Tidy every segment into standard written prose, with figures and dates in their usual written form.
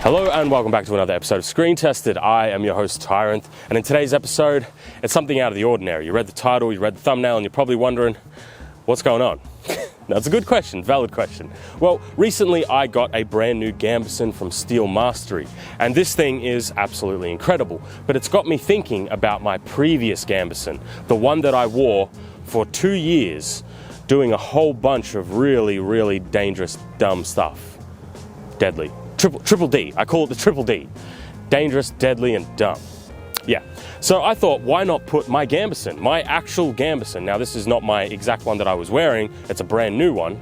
Hello and welcome back to another episode of Screen Tested. I am your host Tyrant, and in today's episode, it's something out of the ordinary. You read the title, you read the thumbnail, and you're probably wondering, what's going on? That's a good question, valid question. Well, recently I got a brand new Gambeson from Steel Mastery, and this thing is absolutely incredible. But it's got me thinking about my previous Gambeson, the one that I wore for 2 years, doing a whole bunch of really dangerous, dumb stuff. Deadly. Triple D. I call it the Triple D. Dangerous, deadly, and dumb. Yeah. So I thought, why not put my Gambeson, my actual Gambeson. Now, this is not my exact one that I was wearing. It's a brand new one,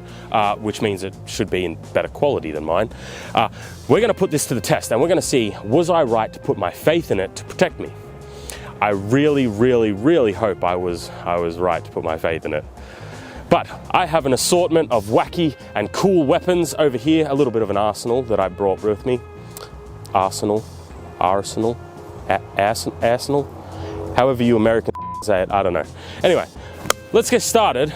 which means it should be in better quality than mine. We're going to put this to the test, and we're going to see, was I right to put my faith in it to protect me? I really hope I was right to put my faith in it. But I have an assortment of wacky and cool weapons over here, a little bit of an arsenal that I brought with me. Arsenal, however you Americans say it, I don't know. Anyway, let's get started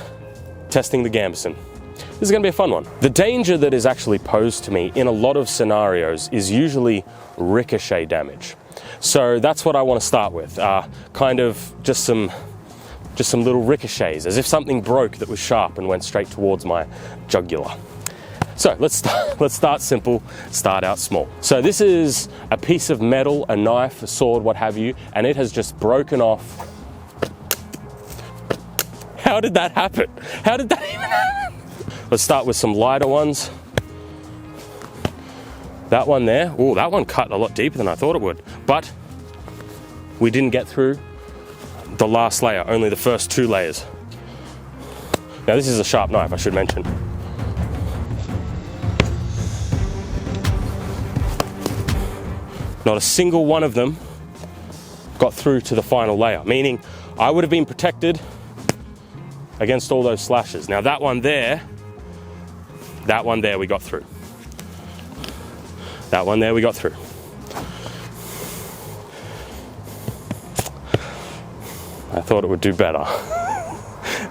testing the Gambeson. This is going to be a fun one. The danger that is actually posed to me in a lot of scenarios is usually ricochet damage. So that's what I want to start with, kind of just some little ricochets, as if something broke that was sharp and went straight towards my jugular. So let's start simple, start out small. So this is a piece of metal, a knife, a sword, what have you, and it has just broken off. How did that happen? How did that even happen? Let's start with some lighter ones. That one there, oh, that one cut a lot deeper than I thought it would, but we didn't get through the last layer, only the first 2 layers. Now this is a sharp knife, I should mention. Not a single one of them got through to the final layer, meaning I would have been protected against all those slashes. Now that one there we got through. That one there we got through. I thought it would do better.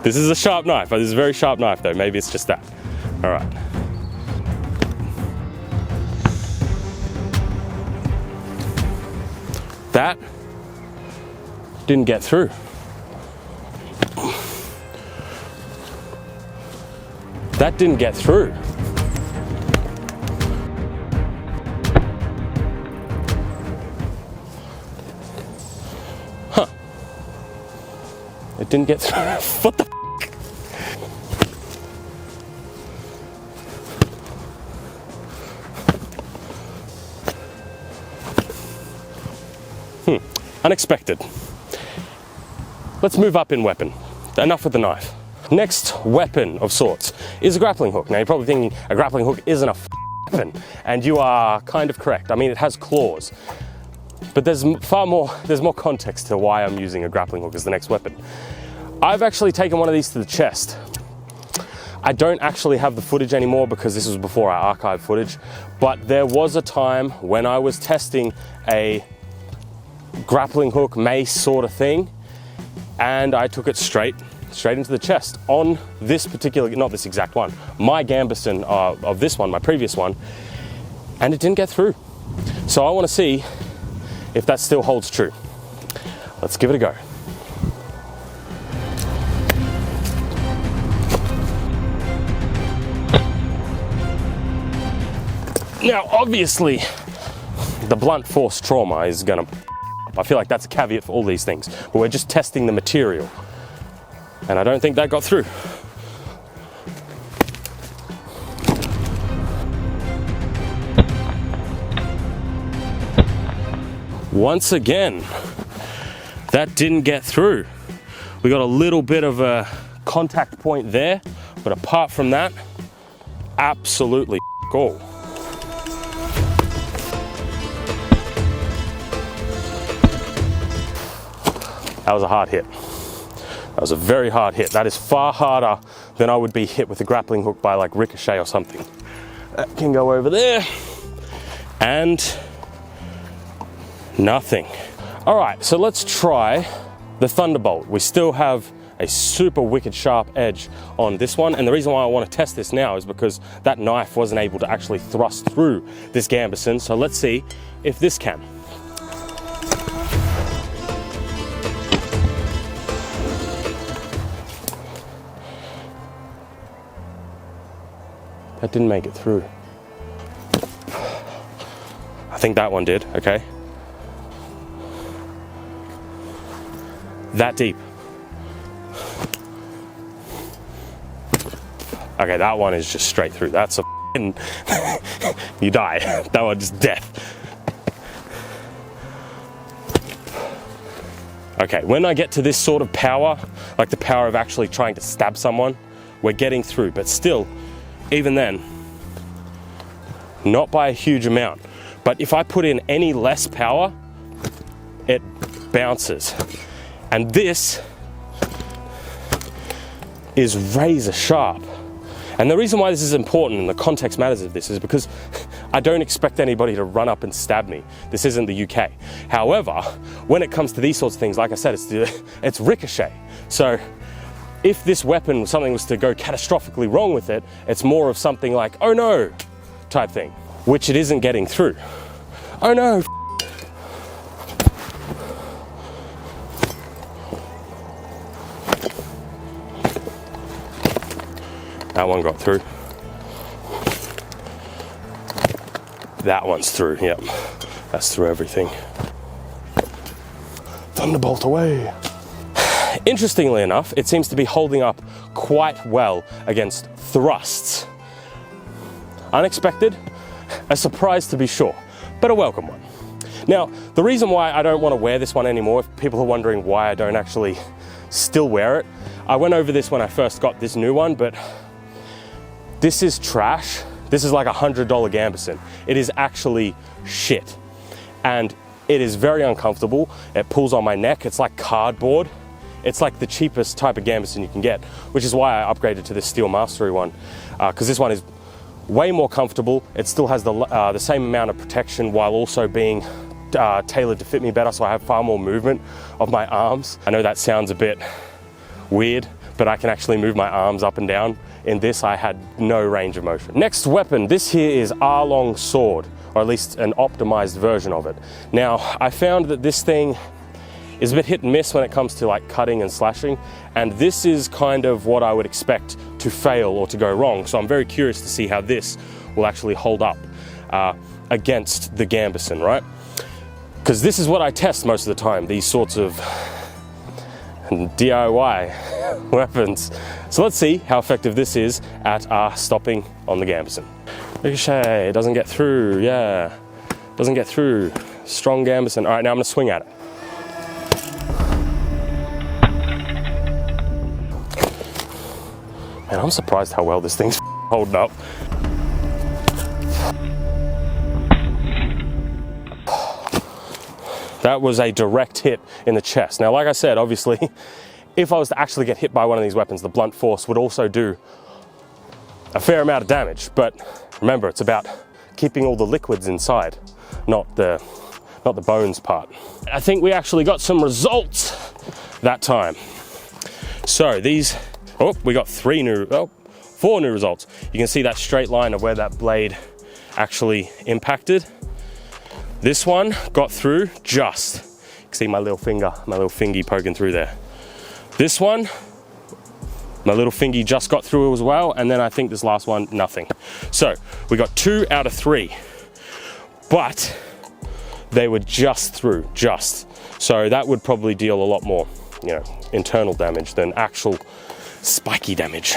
This is a sharp knife. This is a very sharp knife though. Maybe it's just that. All right. That didn't get through. That didn't get through. Huh. It didn't get through. What the f***? Unexpected. Let's move up in weapon. Enough with the knife. Next weapon of sorts is a grappling hook. Now you're probably thinking a grappling hook isn't a weapon, and you are kind of correct. I mean, it has claws, but there's more context to why I'm using a grappling hook as the next weapon. I've actually taken one of these to the chest. I don't actually have the footage anymore because this was before I archived footage, but there was a time when I was testing a grappling hook mace sort of thing, and I took it straight into the chest on this particular, not this exact one, my Gambeson of this one, my previous one, and it didn't get through. So I want to see if that still holds true. Let's give it a go. Now, obviously, the blunt force trauma is gonna, I feel like that's a caveat for all these things, but we're just testing the material. And I don't think that got through. Once again, that didn't get through. We got a little bit of a contact point there, but apart from that, absolutely all. That was a hard hit. That was a very hard hit. That is far harder than I would be hit with a grappling hook by like ricochet or something. That can go over there. And nothing. All right, so let's try the Thunderbolt. We still have a super wicked sharp edge on this one. And the reason why I want to test this now is because that knife wasn't able to actually thrust through this Gambeson. So let's see if this can. That didn't make it through. I think that one did, okay. That deep. Okay, that one is just straight through. That's a you die. That one just death. Okay, when I get to this sort of power, like the power of actually trying to stab someone, we're getting through, but still, even then, not by a huge amount. But if I put in any less power, it bounces. And this is razor sharp. And the reason why this is important and the context matters of this is because I don't expect anybody to run up and stab me. This isn't the UK. However, when it comes to these sorts of things, like I said, it's ricochet. So if this weapon, something was to go catastrophically wrong with it, it's more of something like, oh no, type thing, which it isn't getting through. Oh no. That one got through. That one's through, yep. That's through everything. Thunderbolt away. Interestingly enough, it seems to be holding up quite well against thrusts. Unexpected, a surprise to be sure, but a welcome one. Now, the reason why I don't want to wear this one anymore, if people are wondering why I don't actually still wear it, I went over this when I first got this new one, but this is trash. This is like $100 Gambeson. It is actually shit. And it is very uncomfortable. It pulls on my neck. It's like cardboard. It's like the cheapest type of Gambeson you can get, which is why I upgraded to this Steel Mastery one, because this one is way more comfortable. It still has the same amount of protection while also being tailored to fit me better, so I have far more movement of my arms. I know that sounds a bit weird, but I can actually move my arms up and down. In this, I had no range of motion. Next weapon, this here is Aeron Sword, or at least an optimized version of it. Now, I found that this thing is a bit hit and miss when it comes to like cutting and slashing, and this is kind of what I would expect to fail or to go wrong. So I'm very curious to see how this will actually hold up against the Gambeson, right? Because this is what I test most of the time, these sorts of DIY weapons. So let's see how effective this is at stopping on the Gambeson. Ricochet, doesn't get through, yeah. Doesn't get through. Strong Gambeson. All right, now I'm gonna swing at it. Man, I'm surprised how well this thing's holding up. That was a direct hit in the chest. Now, like I said, obviously, if I was to actually get hit by one of these weapons, the blunt force would also do a fair amount of damage. But remember, it's about keeping all the liquids inside, not the bones part. I think we actually got some results that time. So these, oh, we got four new results. You can see that straight line of where that blade actually impacted. This one got through just. You can see my little fingy poking through there. This one, my little fingy just got through as well, and then I think this last one, nothing. So we got 2 out of 3, but they were just through, just. So that would probably deal a lot more, you know, internal damage than actual spiky damage.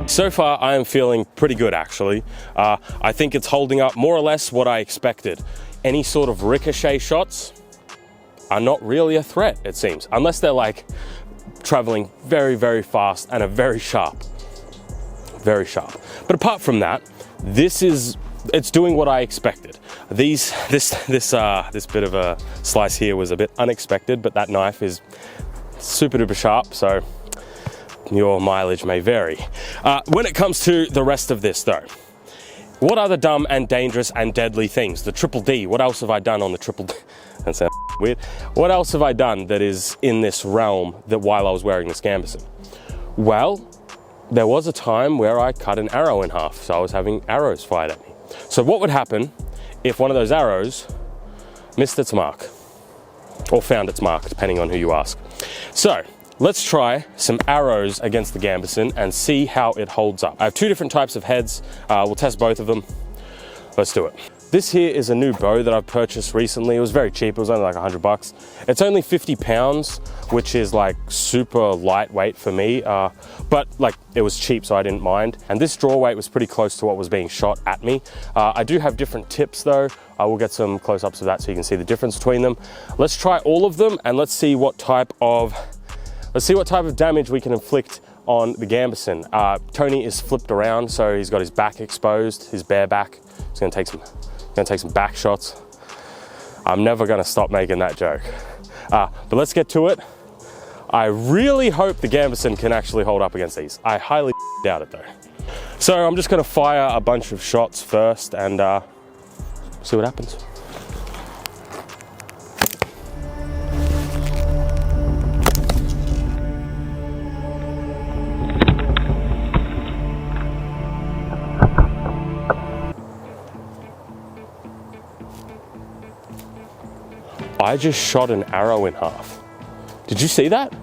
So far, I am feeling pretty good, actually. I think it's holding up more or less what I expected. Any sort of ricochet shots are not really a threat, it seems, unless they're like traveling very, very fast and are very sharp. Very sharp. But apart from that, it's doing what I expected. This bit of a slice here was a bit unexpected, but that knife is super duper sharp, so your mileage may vary. When it comes to the rest of this though, what are the dumb and dangerous and deadly things? The triple D, what else have I done on the triple D? That sounds weird. What else have I done that is in this realm that while I was wearing this Gambeson? Well, there was a time where I cut an arrow in half, so I was having arrows fired at me. So what would happen if one of those arrows missed its mark? Or found its mark, depending on who you ask. So, let's try some arrows against the Gambeson and see how it holds up. I have two different types of heads. We'll test both of them. Let's do it. This here is a new bow that I've purchased recently. It was very cheap. It was only like 100 bucks. It's only 50 pounds, which is like super lightweight for me. But like it was cheap, so I didn't mind. And this draw weight was pretty close to what was being shot at me. I do have different tips though. I will get some close-ups of that so you can see the difference between them. Let's try all of them and let's see what type of damage we can inflict on the Gambeson. Tony is flipped around, so he's got his back exposed, his bare back. He's gonna take some back shots. I'm never gonna stop making that joke. But let's get to it. I really hope the Gambeson can actually hold up against these. I highly doubt it though. So I'm just gonna fire a bunch of shots first and see what happens. I just shot an arrow in half. Did you see that?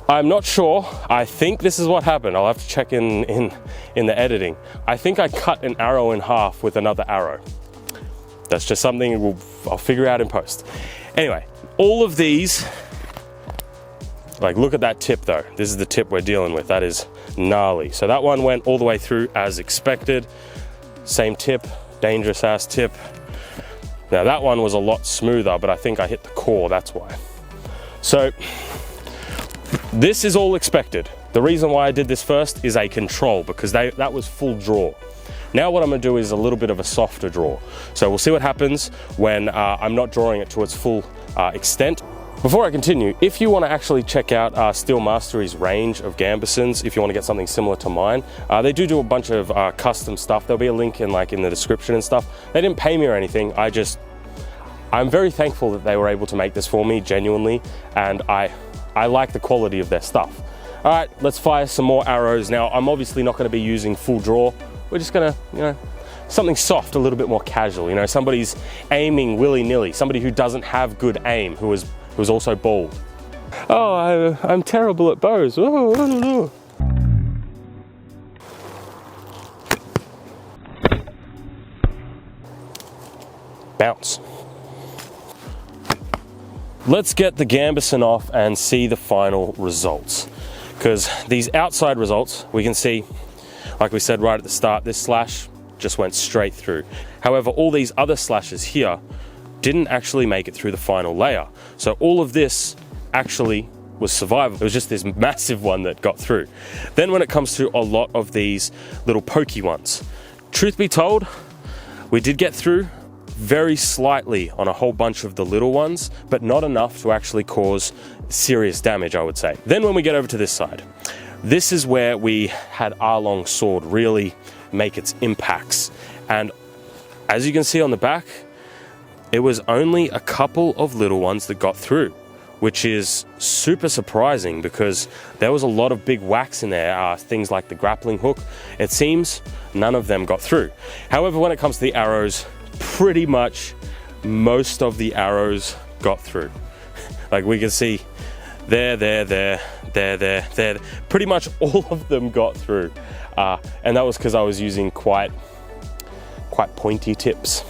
I'm not sure. I think this is what happened. I'll have to check in the editing. I think I cut an arrow in half with another arrow. That's just something I'll figure out in post. Anyway, all of these, like look at that tip though. This is the tip we're dealing with. That is gnarly. So that one went all the way through as expected. Same tip, dangerous ass tip. Now that one was a lot smoother, but I think I hit the core, that's why. So this is all expected. The reason why I did this first is a control because that was full draw. Now what I'm gonna do is a little bit of a softer draw. So we'll see what happens when I'm not drawing it to its full extent. Before I continue, if you want to actually check out Steel Mastery's range of Gambesons, if you want to get something similar to mine, they do a bunch of custom stuff. There'll be a link in the description and stuff. They didn't pay me or anything. I'm very thankful that they were able to make this for me, genuinely, and I like the quality of their stuff. All right, let's fire some more arrows. Now, I'm obviously not going to be using full draw. We're just going to, something soft, a little bit more casual. Somebody's aiming willy-nilly, somebody who doesn't have good aim, who's also bald. Oh, I'm terrible at bows. Oh, I don't know. Bounce. Let's get the Gambeson off and see the final results. Because these outside results, we can see, like we said right at the start, this slash just went straight through. However, all these other slashes here didn't actually make it through the final layer. So all of this actually was survivable. It was just this massive one that got through. Then when it comes to a lot of these little pokey ones, truth be told, we did get through very slightly on a whole bunch of the little ones, but not enough to actually cause serious damage, I would say. Then when we get over to this side, this is where we had Aeron Sword really make its impacts. And as you can see on the back, it was only a couple of little ones that got through, which is super surprising because there was a lot of big whacks in there, things like the grappling hook. It seems none of them got through. However, when it comes to the arrows, pretty much most of the arrows got through. Like we can see there, pretty much all of them got through. And that was because I was using quite pointy tips.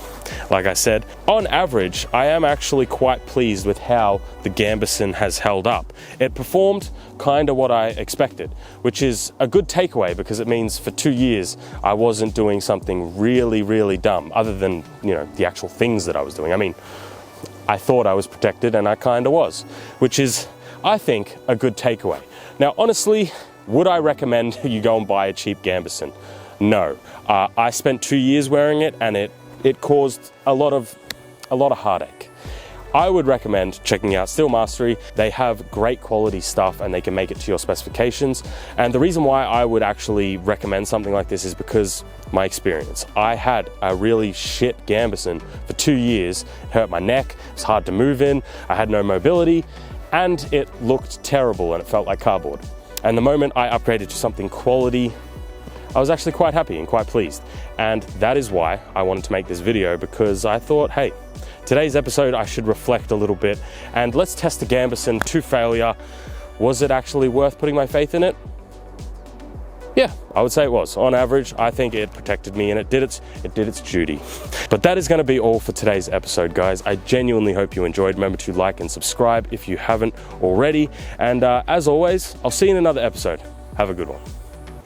Like I said, on average, I am actually quite pleased with how the Gambeson has held up. It performed kind of what I expected, which is a good takeaway because it means for 2 years I wasn't doing something really dumb other than, the actual things that I was doing. I mean, I thought I was protected and I kind of was, which is, I think, a good takeaway. Now, honestly, would I recommend you go and buy a cheap Gambeson? No. I spent 2 years wearing it, and it caused a lot of heartache. I would recommend checking out Steel Mastery. They have great quality stuff and they can make it to your specifications. And the reason why I would actually recommend something like this is because my experience. I had a really shit Gambeson for 2 years. It hurt my neck, it was hard to move in, I had no mobility, and it looked terrible and it felt like cardboard. And the moment I upgraded to something quality, I was actually quite happy and quite pleased. And that is why I wanted to make this video, because I thought, hey, today's episode I should reflect a little bit and let's test the Gambeson to failure. Was it actually worth putting my faith in it? Yeah, I would say it was. On average, I think it protected me and it did its duty. But that is going to be all for today's episode, guys. I genuinely hope you enjoyed. Remember to like and subscribe if you haven't already. And as always, I'll see you in another episode. Have a good one.